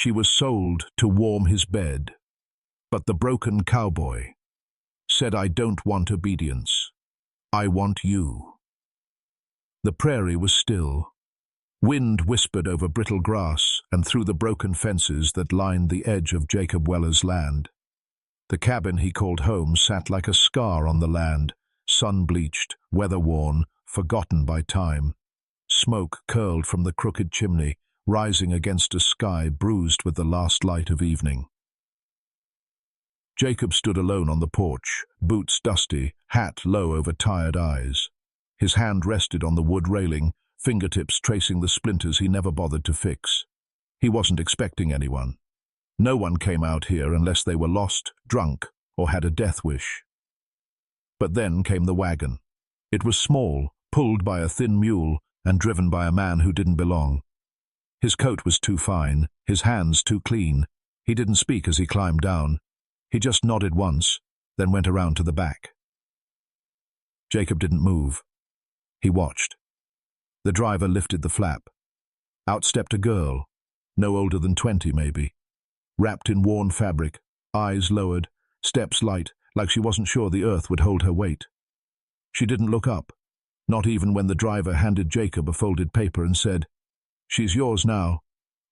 She was sold to warm his bed. But the broken cowboy said, "I don't want obedience. I want you." The prairie was still. Wind whispered over brittle grass and through the broken fences that lined the edge of Jacob Weller's land. The cabin he called home sat like a scar on the land, sun-bleached, weather-worn, forgotten by time. Smoke curled from the crooked chimney, rising against a sky bruised with the last light of evening. Jacob stood alone on the porch, boots dusty, hat low over tired eyes. His hand rested on the wood railing, fingertips tracing the splinters he never bothered to fix. He wasn't expecting anyone. No one came out here unless they were lost, drunk, or had a death wish. But then came the wagon. It was small, pulled by a thin mule, and driven by a man who didn't belong. His coat was too fine, his hands too clean. He didn't speak as he climbed down. He just nodded once, then went around to the back. Jacob didn't move. He watched. The driver lifted the flap. Out stepped a girl, no older than 20 maybe, wrapped in worn fabric, eyes lowered, steps light, like she wasn't sure the earth would hold her weight. She didn't look up, not even when the driver handed Jacob a folded paper and said, "She's yours now,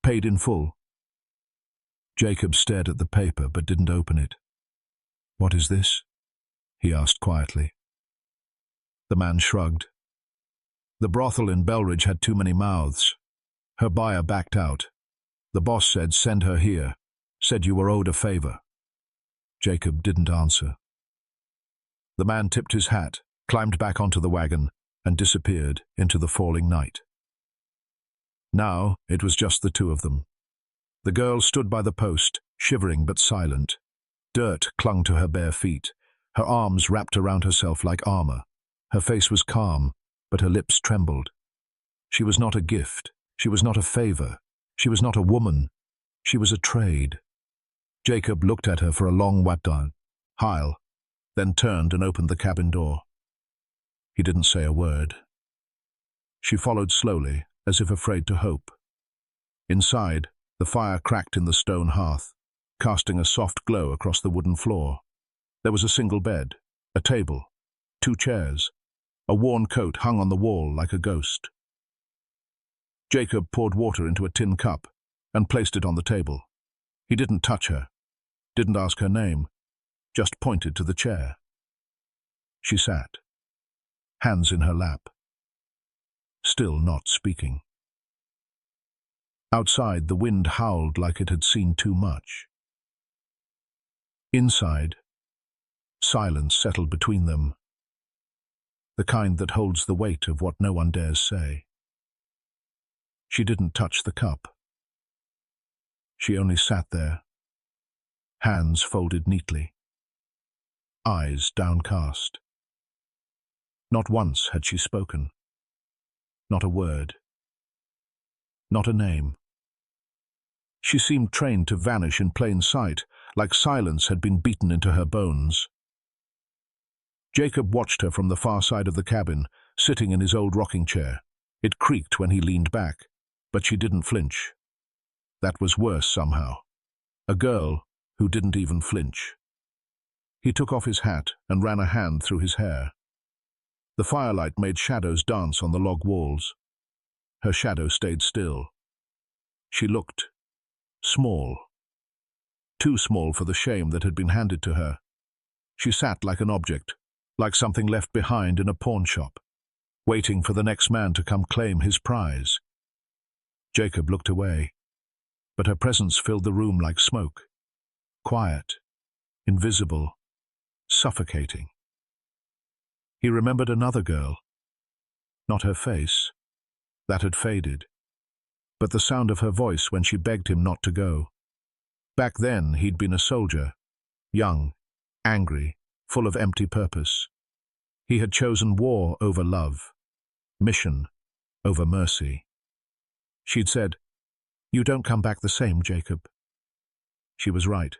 paid in full." Jacob stared at the paper but didn't open it. "What is this?" he asked quietly. The man shrugged. The brothel in Belridge had too many mouths. Her buyer backed out. The boss said, "Send her here," said you were owed a favor. Jacob didn't answer. The man tipped his hat, climbed back onto the wagon, and disappeared into the falling night. Now it was just the two of them. The girl stood by the post, shivering but silent. Dirt clung to her bare feet, her arms wrapped around herself like armor. Her face was calm, but her lips trembled. She was not a gift. She was not a favor. She was not a woman. She was a trade. Jacob looked at her for a long while, then turned and opened the cabin door. He didn't say a word. She followed slowly, as if afraid to hope. Inside, the fire cracked in the stone hearth, casting a soft glow across the wooden floor. There was a single bed, a table, 2 chairs. A worn coat hung on the wall like a ghost. Jacob poured water into a tin cup and placed it on the table. He didn't touch her, didn't ask her name, just pointed to the chair. She sat, hands in her lap, still not speaking. Outside, the wind howled like it had seen too much. Inside, silence settled between them, the kind that holds the weight of what no one dares say. She didn't touch the cup. She only sat there, hands folded neatly, eyes downcast. Not once had she spoken. Not a word. Not a name. She seemed trained to vanish in plain sight, like silence had been beaten into her bones. Jacob watched her from the far side of the cabin, sitting in his old rocking chair. It creaked when he leaned back, but she didn't flinch. That was worse somehow. A girl who didn't even flinch. He took off his hat and ran a hand through his hair. The firelight made shadows dance on the log walls. Her shadow stayed still. She looked small. Too small for the shame that had been handed to her. She sat like an object, like something left behind in a pawn shop, waiting for the next man to come claim his prize. Jacob looked away, but her presence filled the room like smoke. Quiet, invisible, suffocating. He remembered another girl. Not her face. That had faded. But the sound of her voice when she begged him not to go. Back then he'd been a soldier, young, angry, full of empty purpose. He had chosen war over love, mission over mercy. She'd said, "You don't come back the same, Jacob." She was right.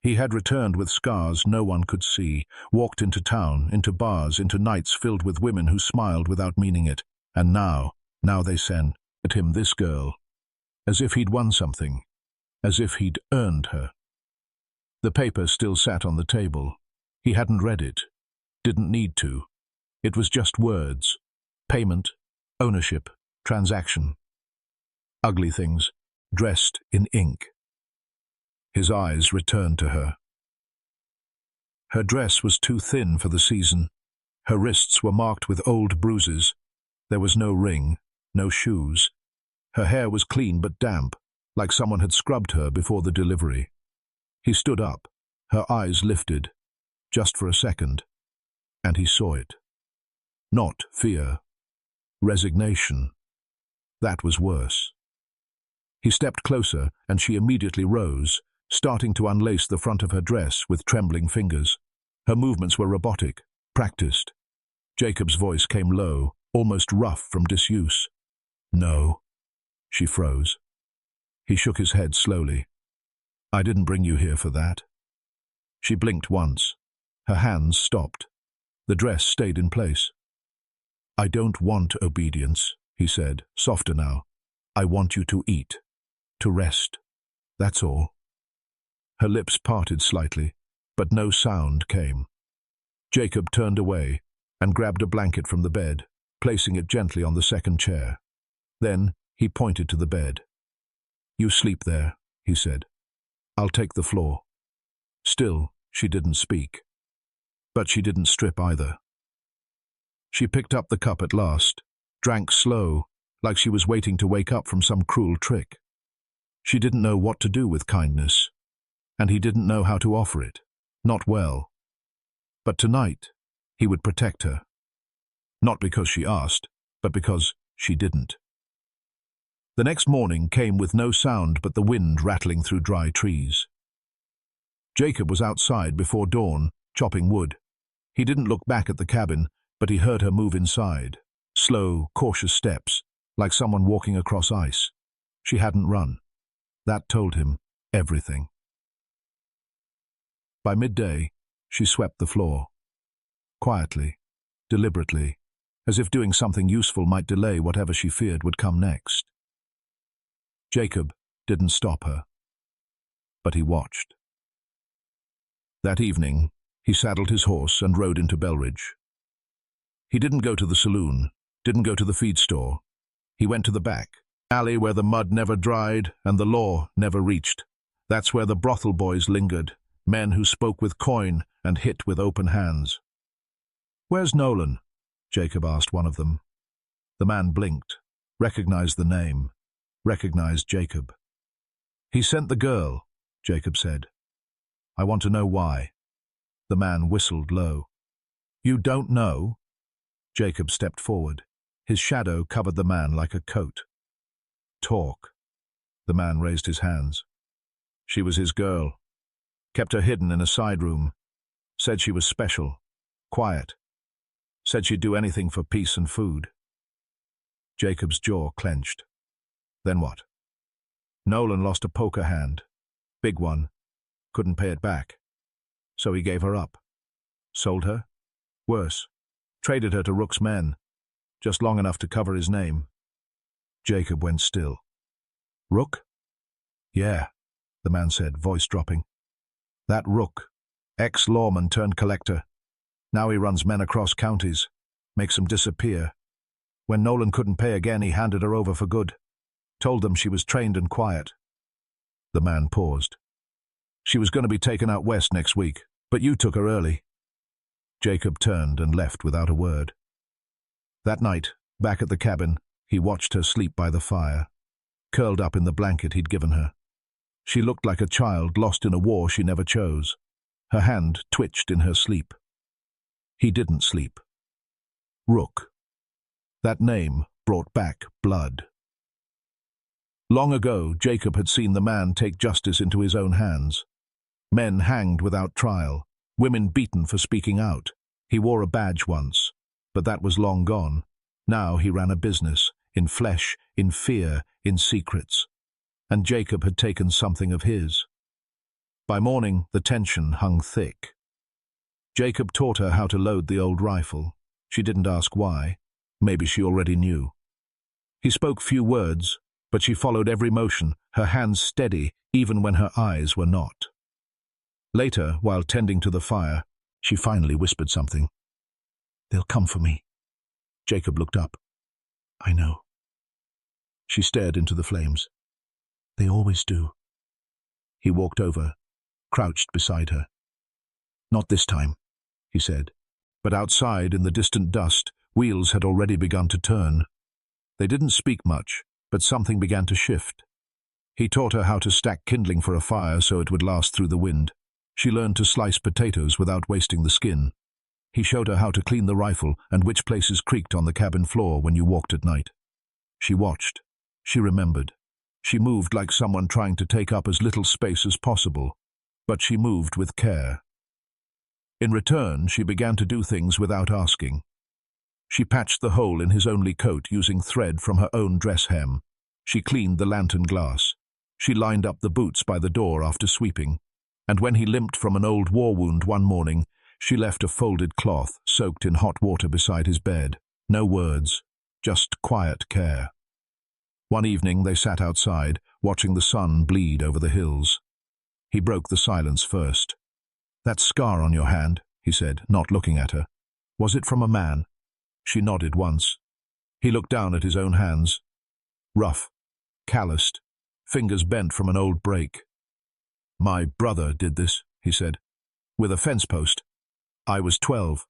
He had returned with scars no one could see, walked into town, into bars, into nights filled with women who smiled without meaning it, and now they sent at him this girl. as if he'd won something, as if he'd earned her. The paper still sat on the table. He hadn't read it, didn't need to. It was just words. Payment, ownership, transaction. Ugly things, dressed in ink. His eyes returned to her. Her dress was too thin for the season. Her wrists were marked with old bruises. There was no ring, no shoes. Her hair was clean but damp, like someone had scrubbed her before the delivery. He stood up, her eyes lifted, just for a second, and he saw it. Not fear, resignation. That was worse. He stepped closer, and she immediately rose, starting to unlace the front of her dress with trembling fingers. Her movements were robotic, practiced. Jacob's voice came low, almost rough from disuse. No. She froze. He shook his head slowly. I didn't bring you here for that. She blinked once. Her hands stopped. The dress stayed in place. I don't want obedience, he said, softer now. I want you to eat, to rest. That's all. Her lips parted slightly, but no sound came. Jacob turned away and grabbed a blanket from the bed, placing it gently on the second chair. Then he pointed to the bed. You sleep there, he said. I'll take the floor. Still, she didn't speak. But she didn't strip either. She picked up the cup at last, drank slow, like she was waiting to wake up from some cruel trick. She didn't know what to do with kindness, and he didn't know how to offer it. Not well. But tonight, he would protect her. Not because she asked, but because she didn't. The next morning came with no sound but the wind rattling through dry trees. Jacob was outside before dawn, chopping wood. He didn't look back at the cabin, but he heard her move inside. Slow, cautious steps, like someone walking across ice. She hadn't run. That told him everything. By midday, she swept the floor. Quietly, deliberately, as if doing something useful might delay whatever she feared would come next. Jacob didn't stop her, but he watched. That evening, he saddled his horse and rode into Belridge. He didn't go to the saloon, didn't go to the feed store. He went to the back alley where the mud never dried and the law never reached. That's where the brothel boys lingered, men who spoke with coin and hit with open hands. Where's Nolan? Jacob asked one of them. The man blinked, recognized the name, recognized Jacob. He sent the girl, Jacob said. I want to know why. The man whistled low. You don't know? Jacob stepped forward. His shadow covered the man like a coat. Talk. The man raised his hands. She was his girl. Kept her hidden in a side room. Said she was special. Quiet. Said she'd do anything for peace and food. Jacob's jaw clenched. Then what? Nolan lost a poker hand. Big one. Couldn't pay it back. So he gave her up. Sold her? Worse. Traded her to Rook's men. Just long enough to cover his name. Jacob went still. Rook? Yeah, the man said, voice dropping. That Rook. Ex-lawman turned collector. Now he runs men across counties. Makes them disappear. When Nolan couldn't pay again, he handed her over for good. Told them she was trained and quiet. The man paused. She was going to be taken out west next week, but you took her early. Jacob turned and left without a word. That night, back at the cabin, he watched her sleep by the fire, curled up in the blanket he'd given her. She looked like a child lost in a war she never chose. Her hand twitched in her sleep. He didn't sleep. Rook. That name brought back blood. Long ago, Jacob had seen the man take justice into his own hands. Men hanged without trial, women beaten for speaking out. He wore a badge once, but that was long gone. Now he ran a business, in flesh, in fear, in secrets. And Jacob had taken something of his. By morning, the tension hung thick. Jacob taught her how to load the old rifle. She didn't ask why. Maybe she already knew. He spoke few words, but she followed every motion, her hands steady even when her eyes were not. Later, while tending to the fire, she finally whispered something. "They'll come for me." Jacob looked up. "I know." She stared into the flames. "They always do." He walked over, crouched beside her. "Not this time," he said. But outside, in the distant dust, wheels had already begun to turn. They didn't speak much, but something began to shift. He taught her how to stack kindling for a fire so it would last through the wind. She learned to slice potatoes without wasting the skin. He showed her how to clean the rifle and which places creaked on the cabin floor when you walked at night. She watched. She remembered. She moved like someone trying to take up as little space as possible, but she moved with care. In return, she began to do things without asking. She patched the hole in his only coat using thread from her own dress hem. She cleaned the lantern glass. She lined up the boots by the door after sweeping. And when he limped from an old war wound one morning, she left a folded cloth soaked in hot water beside his bed. No words, just quiet care. One evening they sat outside, watching the sun bleed over the hills. He broke the silence first. "That scar on your hand," he said, not looking at her. "Was it from a man?" She nodded once. He looked down at his own hands. Rough, calloused, fingers bent from an old break. "My brother did this," he said, "with a fence post. I was 12.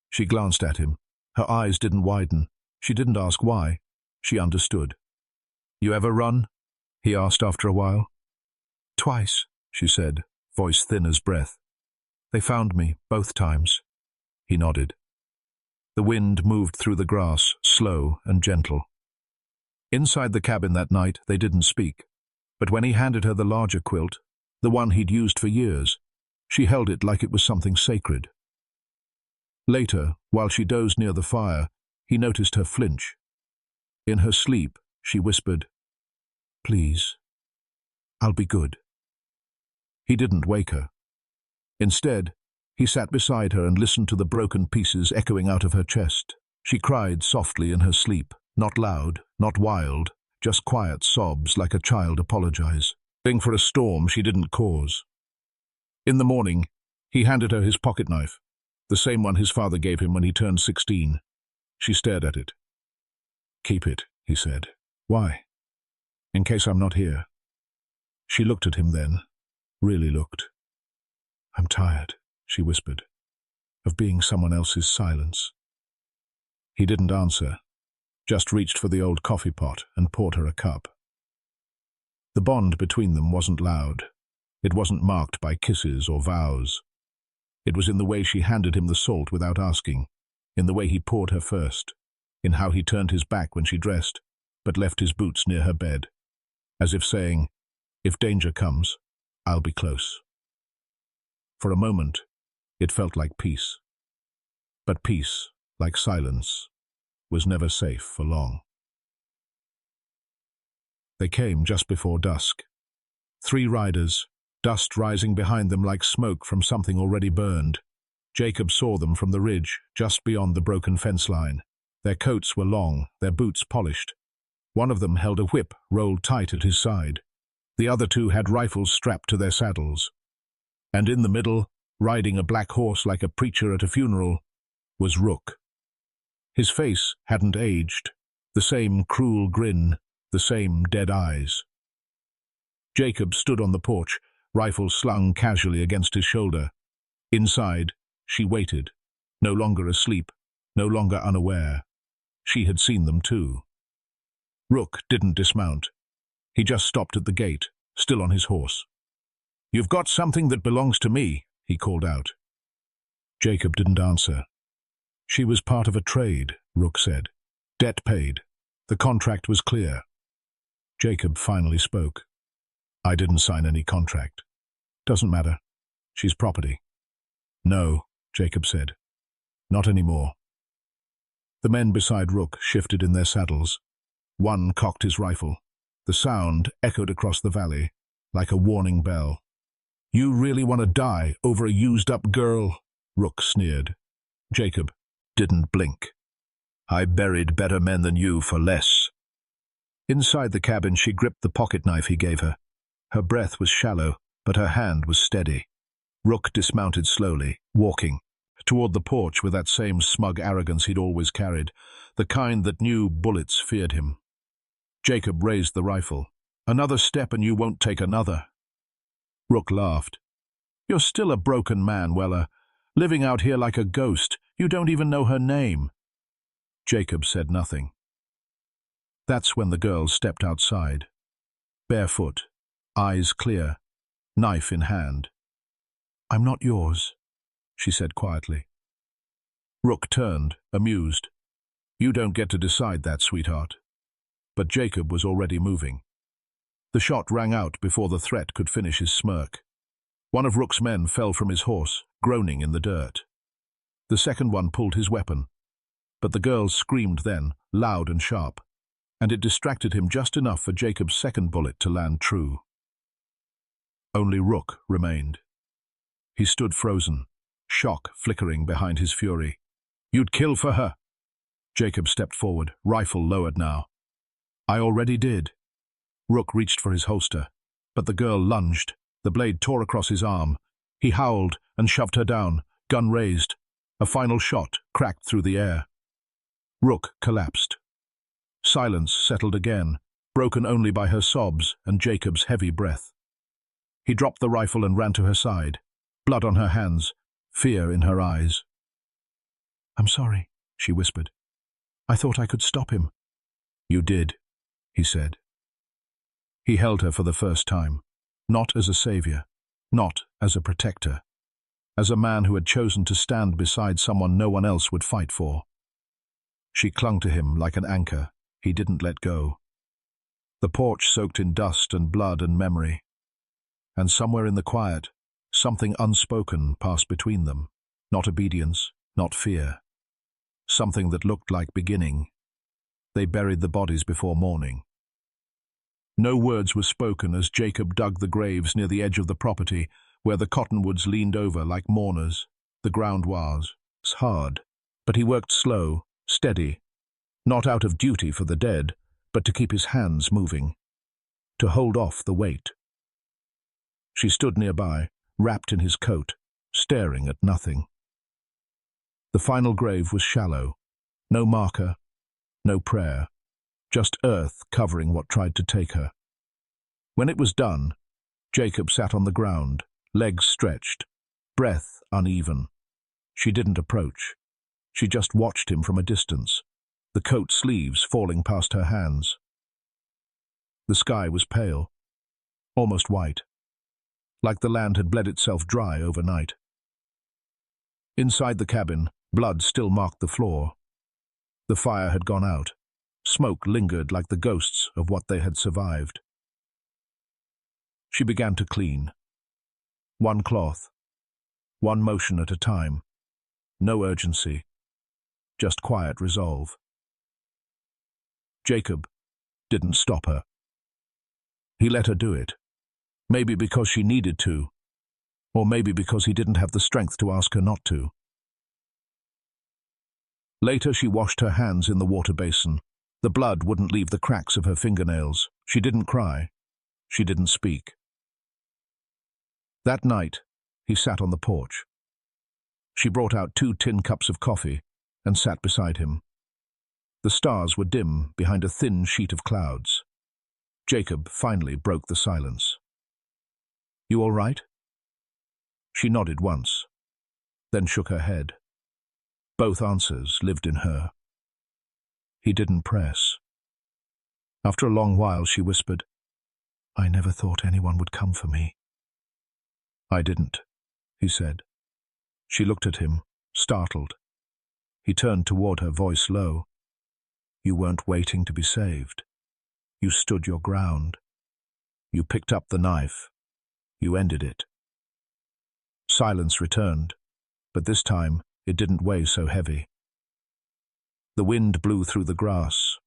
She glanced at him. Her eyes didn't widen. She didn't ask why. She understood. "You ever run?" he asked after a while. "Twice," she said, voice thin as breath. "They found me, both times." He nodded. The wind moved through the grass, slow and gentle. Inside the cabin that night, they didn't speak. But when he handed her the larger quilt, the one he'd used for years, she held it like it was something sacred. Later, while she dozed near the fire, he noticed her flinch. In her sleep, she whispered, "Please, I'll be good." He didn't wake her. Instead, he sat beside her and listened to the broken pieces echoing out of her chest. She cried softly in her sleep, not loud, not wild, just quiet sobs like a child apologizing for a storm she didn't cause. In the morning, he handed her his pocket knife, the same one his father gave him when he turned 16. She stared at it. "Keep it," he said. "Why?" "In case I'm not here." She looked at him then, really looked. "I'm tired," she whispered, "of being someone else's silence." He didn't answer, just reached for the old coffee pot and poured her a cup. The bond between them wasn't loud. It wasn't marked by kisses or vows. It was in the way she handed him the salt without asking, in the way he poured her first, in how he turned his back when she dressed, but left his boots near her bed, as if saying, "If danger comes, I'll be close." For a moment, it felt like peace. But peace, like silence, was never safe for long. They came just before dusk. 3 riders, dust rising behind them like smoke from something already burned. Jacob saw them from the ridge, just beyond the broken fence line. Their coats were long, their boots polished. One of them held a whip rolled tight at his side. The other 2 had rifles strapped to their saddles. And in the middle, riding a black horse like a preacher at a funeral, was Rook. His face hadn't aged, the same cruel grin, the same dead eyes. Jacob stood on the porch, rifle slung casually against his shoulder. Inside, she waited, no longer asleep, no longer unaware. She had seen them too. Rook didn't dismount. He just stopped at the gate, still on his horse. "You've got something that belongs to me," he called out. Jacob didn't answer. "She was part of a trade," Rook said. "Debt paid. The contract was clear." Jacob finally spoke. "I didn't sign any contract. Doesn't matter. She's property." "No," Jacob said. "Not anymore." The men beside Rook shifted in their saddles. One cocked his rifle. The sound echoed across the valley, like a warning bell. "You really want to die over a used-up girl?" Rook sneered. Jacob didn't blink. "I buried better men than you for less." Inside the cabin, she gripped the pocket knife he gave her. Her breath was shallow, but her hand was steady. Rook dismounted slowly, walking toward the porch with that same smug arrogance he'd always carried, the kind that knew bullets feared him. Jacob raised the rifle. "Another step and you won't take another." Rook laughed. "You're still a broken man, Weller, living out here like a ghost. You don't even know her name." Jacob said nothing. That's when the girl stepped outside. Barefoot, eyes clear, knife in hand. "I'm not yours," she said quietly. Rook turned, amused. "You don't get to decide that, sweetheart." But Jacob was already moving. The shot rang out before the threat could finish his smirk. One of Rook's men fell from his horse, groaning in the dirt. The second one pulled his weapon. But the girl screamed then, loud and sharp, and it distracted him just enough for Jacob's second bullet to land true. Only Rook remained. He stood frozen, shock flickering behind his fury. "You'd kill for her." Jacob stepped forward, rifle lowered now. "I already did." Rook reached for his holster, but the girl lunged. The blade tore across his arm. He howled and shoved her down, gun raised. A final shot cracked through the air. Rook collapsed. Silence settled again, broken only by her sobs and Jacob's heavy breath. He dropped the rifle and ran to her side, blood on her hands, fear in her eyes. "I'm sorry," she whispered. "I thought I could stop him." "You did," he said. He held her for the first time, not as a savior, not as a protector, as a man who had chosen to stand beside someone no one else would fight for. She clung to him like an anchor. He didn't let go. The porch soaked in dust and blood and memory. And somewhere in the quiet, something unspoken passed between them. Not obedience, not fear. Something that looked like beginning. They buried the bodies before morning. No words were spoken as Jacob dug the graves near the edge of the property, where the cottonwoods leaned over like mourners. The ground was hard, but he worked slow, steady, not out of duty for the dead, but to keep his hands moving, to hold off the weight. She stood nearby, wrapped in his coat, staring at nothing. The final grave was shallow, no marker, no prayer, just earth covering what tried to take her. When it was done, Jacob sat on the ground, legs stretched, breath uneven. She didn't approach. She just watched him from a distance, the coat sleeves falling past her hands. The sky was pale, almost white, like the land had bled itself dry overnight. Inside the cabin, blood still marked the floor. The fire had gone out. Smoke lingered like the ghosts of what they had survived. She began to clean. One cloth, one motion at a time. No urgency, just quiet resolve. Jacob didn't stop her. He let her do it, maybe because she needed to, or maybe because he didn't have the strength to ask her not to. Later she washed her hands in the water basin. The blood wouldn't leave the cracks of her fingernails. She didn't cry. She didn't speak. That night, he sat on the porch. She brought out 2 tin cups of coffee and sat beside him. The stars were dim behind a thin sheet of clouds. Jacob finally broke the silence. "You all right?" She nodded once, then shook her head. Both answers lived in her. He didn't press. After a long while, she whispered, "I never thought anyone would come for me." "I didn't," he said. She looked at him, startled. He turned toward her, voice low. "You weren't waiting to be saved. You stood your ground. You picked up the knife. You ended it." Silence returned, but this time it didn't weigh so heavy. The wind blew through the grass.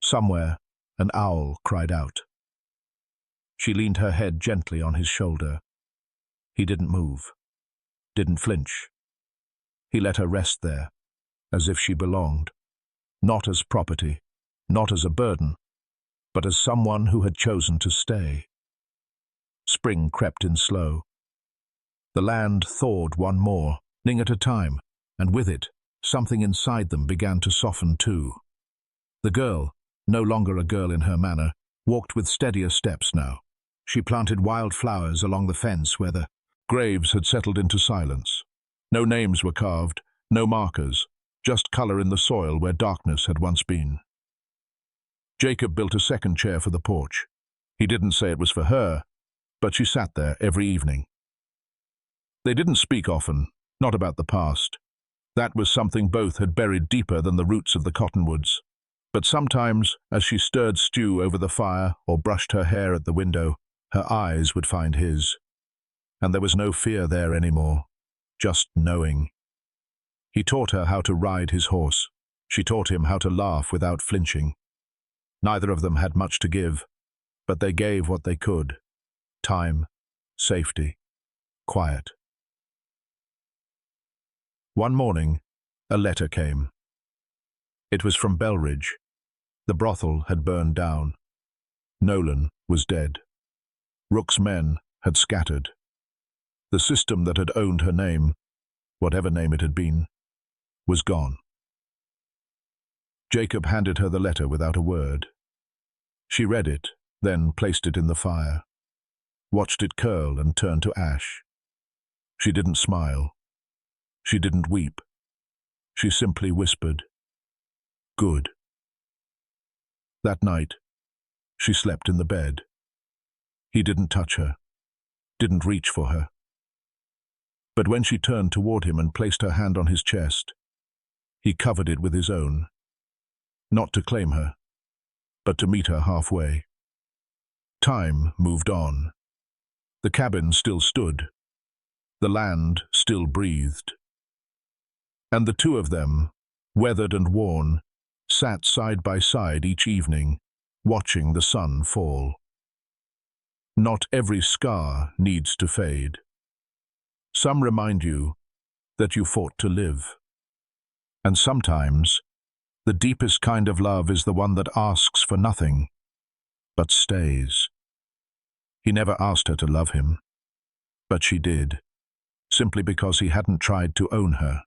Somewhere, an owl cried out. She leaned her head gently on his shoulder. He didn't move, didn't flinch. He let her rest there, as if she belonged, not as property, not as a burden, but as someone who had chosen to stay. Spring crept in slow. The land thawed one more, ning at a time, and with it, something inside them began to soften too. The girl, no longer a girl in her manner, walked with steadier steps now. She planted wild flowers along the fence where the graves had settled into silence. No names were carved, no markers, just color in the soil where darkness had once been. Jacob built a second chair for the porch. He didn't say it was for her, but she sat there every evening. They didn't speak often, not about the past. That was something both had buried deeper than the roots of the cottonwoods. But sometimes, as she stirred stew over the fire or brushed her hair at the window, her eyes would find his. And there was no fear there anymore, just knowing. He taught her how to ride his horse. She taught him how to laugh without flinching. Neither of them had much to give, but they gave what they could. Time, safety, quiet. One morning, a letter came. It was from Belridge. The brothel had burned down. Nolan was dead. Rook's men had scattered. The system that had owned her name, whatever name it had been, was gone. Jacob handed her the letter without a word. She read it, then placed it in the fire, watched it curl and turn to ash. She didn't smile. She didn't weep. She simply whispered, "Good." That night, she slept in the bed. He didn't touch her, didn't reach for her. But when she turned toward him and placed her hand on his chest, he covered it with his own, not to claim her, but to meet her halfway. Time moved on. The cabin still stood. The land still breathed. And the two of them, weathered and worn, sat side by side each evening, watching the sun fall. Not every scar needs to fade. Some remind you that you fought to live. And sometimes, the deepest kind of love is the one that asks for nothing, but stays. He never asked her to love him, but she did, simply because he hadn't tried to own her.